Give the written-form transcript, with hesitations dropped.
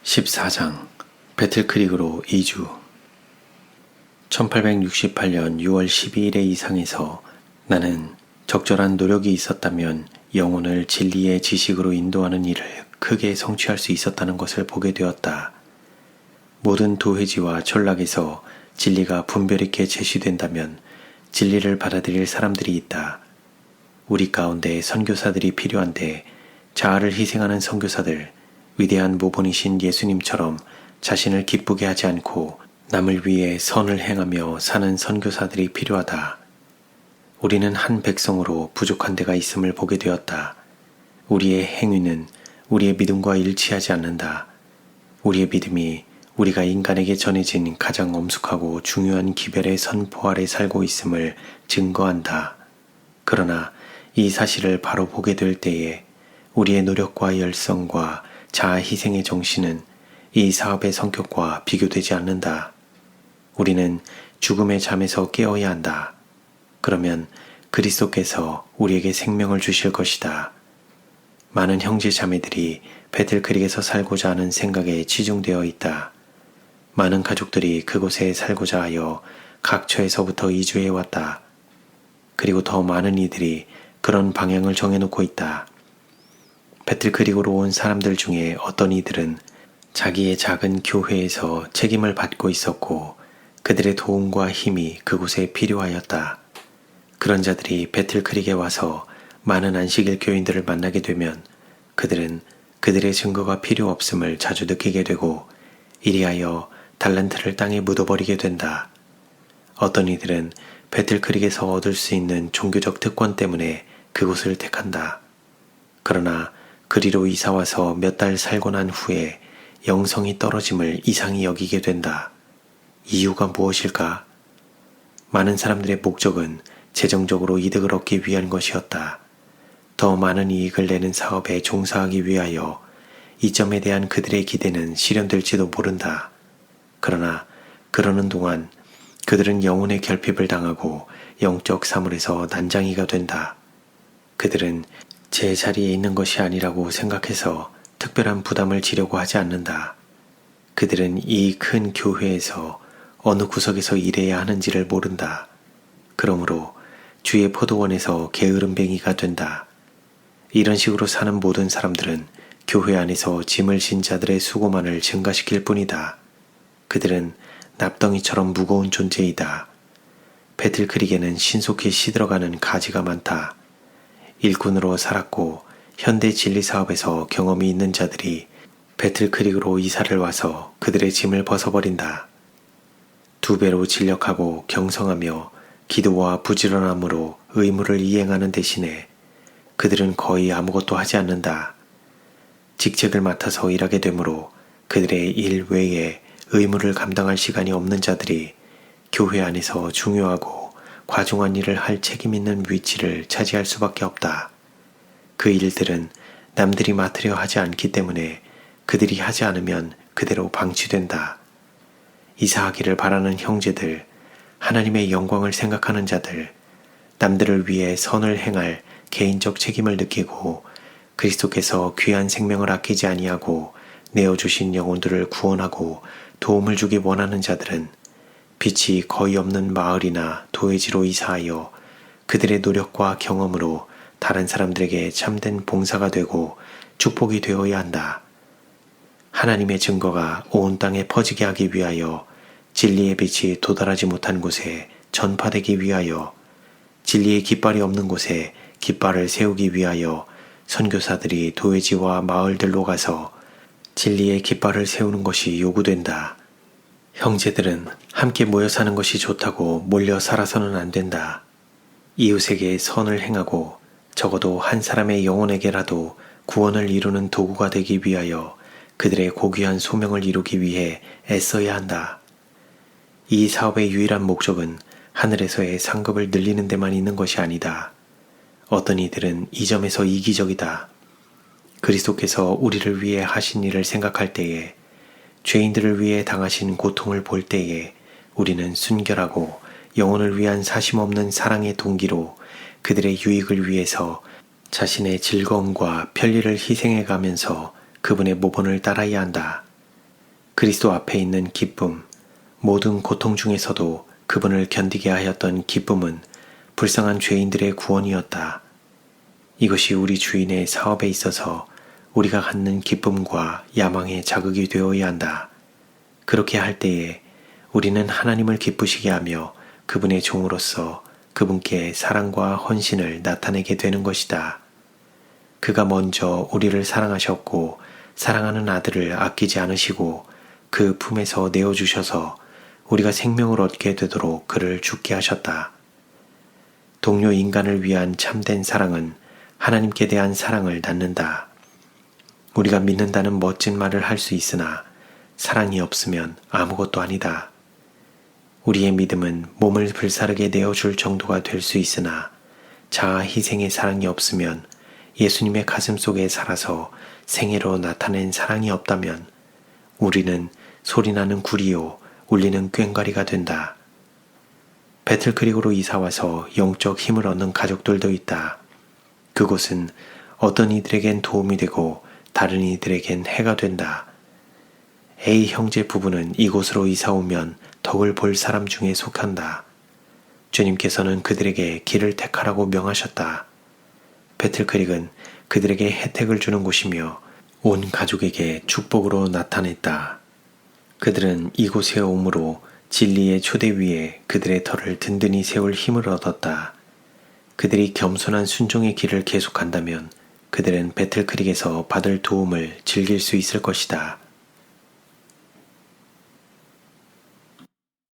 14장 배틀크릭으로 이주 1868년 6월 12일의 이상에서 나는 적절한 노력이 있었다면 영혼을 진리의 지식으로 인도하는 일을 크게 성취할 수 있었다는 것을 보게 되었다. 모든 도회지와 전락에서 진리가 분별 있게 제시된다면 진리를 받아들일 사람들이 있다. 우리 가운데 선교사들이 필요한데 자아를 희생하는 선교사들, 위대한 모본이신 예수님처럼 자신을 기쁘게 하지 않고 남을 위해 선을 행하며 사는 선교사들이 필요하다. 우리는 한 백성으로 부족한 데가 있음을 보게 되었다. 우리의 행위는 우리의 믿음과 일치하지 않는다. 우리의 믿음이 우리가 인간에게 전해진 가장 엄숙하고 중요한 기별의 선포 아래 살고 있음을 증거한다. 그러나 이 사실을 바로 보게 될 때에 우리의 노력과 열성과 자아 희생의 정신은 이 사업의 성격과 비교되지 않는다. 우리는 죽음의 잠에서 깨어야 한다. 그러면 그리스도께서 우리에게 생명을 주실 것이다. 많은 형제 자매들이 배틀크릭에서 살고자 하는 생각에 치중되어 있다. 많은 가족들이 그곳에 살고자 하여 각처에서부터 이주해 왔다. 그리고 더 많은 이들이 그런 방향을 정해놓고 있다. 배틀크릭으로 온 사람들 중에 어떤 이들은 자기의 작은 교회에서 책임을 받고 있었고 그들의 도움과 힘이 그곳에 필요하였다. 그런 자들이 배틀크릭에 와서 많은 안식일 교인들을 만나게 되면 그들은 그들의 증거가 필요 없음을 자주 느끼게 되고 이리하여 달란트를 땅에 묻어버리게 된다. 어떤 이들은 배틀크릭에서 얻을 수 있는 종교적 특권 때문에 그곳을 택한다. 그러나 그리로 이사와서 몇 달 살고 난 후에 영성이 떨어짐을 이상히 여기게 된다. 이유가 무엇일까? 많은 사람들의 목적은 재정적으로 이득을 얻기 위한 것이었다. 더 많은 이익을 내는 사업에 종사하기 위하여 이 점에 대한 그들의 기대는 실현될지도 모른다. 그러나 그러는 동안 그들은 영혼의 결핍을 당하고 영적 사물에서 난장이가 된다. 그들은 제 자리에 있는 것이 아니라고 생각해서 특별한 부담을 지려고 하지 않는다. 그들은 이 큰 교회에서 어느 구석에서 일해야 하는지를 모른다. 그러므로 주의 포도원에서 게으름뱅이가 된다. 이런 식으로 사는 모든 사람들은 교회 안에서 짐을 진 자들의 수고만을 증가시킬 뿐이다. 그들은 납덩이처럼 무거운 존재이다. 배틀크릭에는 신속히 시들어가는 가지가 많다. 일꾼으로 살았고 현대 진리 사업에서 경험이 있는 자들이 배틀크릭으로 이사를 와서 그들의 짐을 벗어버린다. 2배로 진력하고 경성하며 기도와 부지런함으로 의무를 이행하는 대신에 그들은 거의 아무것도 하지 않는다. 직책을 맡아서 일하게 되므로 그들의 일 외에 의무를 감당할 시간이 없는 자들이 교회 안에서 중요하고 과중한 일을 할 책임 있는 위치를 차지할 수밖에 없다. 그 일들은 남들이 맡으려 하지 않기 때문에 그들이 하지 않으면 그대로 방치된다. 이사하기를 바라는 형제들, 하나님의 영광을 생각하는 자들, 남들을 위해 선을 행할 개인적 책임을 느끼고 그리스도께서 귀한 생명을 아끼지 아니하고 내어주신 영혼들을 구원하고 도움을 주기 원하는 자들은 빛이 거의 없는 마을이나 도회지로 이사하여 그들의 노력과 경험으로 다른 사람들에게 참된 봉사가 되고 축복이 되어야 한다. 하나님의 증거가 온 땅에 퍼지게 하기 위하여 진리의 빛이 도달하지 못한 곳에 전파되기 위하여 진리의 깃발이 없는 곳에 깃발을 세우기 위하여 선교사들이 도회지와 마을들로 가서 진리의 깃발을 세우는 것이 요구된다. 형제들은 함께 모여 사는 것이 좋다고 몰려 살아서는 안 된다. 이웃에게 선을 행하고 적어도 한 사람의 영혼에게라도 구원을 이루는 도구가 되기 위하여 그들의 고귀한 소명을 이루기 위해 애써야 한다. 이 사업의 유일한 목적은 하늘에서의 상급을 늘리는 데만 있는 것이 아니다. 어떤 이들은 이 점에서 이기적이다. 그리스도께서 우리를 위해 하신 일을 생각할 때에 죄인들을 위해 당하신 고통을 볼 때에 우리는 순결하고 영혼을 위한 사심없는 사랑의 동기로 그들의 유익을 위해서 자신의 즐거움과 편리를 희생해 가면서 그분의 모본을 따라야 한다. 그리스도 앞에 있는 기쁨, 모든 고통 중에서도 그분을 견디게 하였던 기쁨은 불쌍한 죄인들의 구원이었다. 이것이 우리 주인의 사업에 있어서 우리가 갖는 기쁨과 야망의 자극이 되어야 한다. 그렇게 할 때에 우리는 하나님을 기쁘시게 하며 그분의 종으로서 그분께 사랑과 헌신을 나타내게 되는 것이다. 그가 먼저 우리를 사랑하셨고 사랑하는 아들을 아끼지 않으시고 그 품에서 내어주셔서 우리가 생명을 얻게 되도록 그를 죽게 하셨다. 동료 인간을 위한 참된 사랑은 하나님께 대한 사랑을 낳는다. 우리가 믿는다는 멋진 말을 할 수 있으나 사랑이 없으면 아무것도 아니다. 우리의 믿음은 몸을 불사르게 내어줄 정도가 될 수 있으나 자아 희생의 사랑이 없으면 예수님의 가슴 속에 살아서 생애로 나타낸 사랑이 없다면 우리는 소리나는 구리요 울리는 꽹과리가 된다. 배틀크릭으로 이사와서 영적 힘을 얻는 가족들도 있다. 그곳은 어떤 이들에겐 도움이 되고 다른 이들에겐 해가 된다. A 형제 부부는 이곳으로 이사오면 덕을 볼 사람 중에 속한다. 주님께서는 그들에게 길을 택하라고 명하셨다. 배틀크릭은 그들에게 혜택을 주는 곳이며 온 가족에게 축복으로 나타냈다. 그들은 이곳에 오므로 진리의 초대 위에 그들의 털을 든든히 세울 힘을 얻었다. 그들이 겸손한 순종의 길을 계속한다면 그들은 배틀크릭에서 받을 도움을 즐길 수 있을 것이다.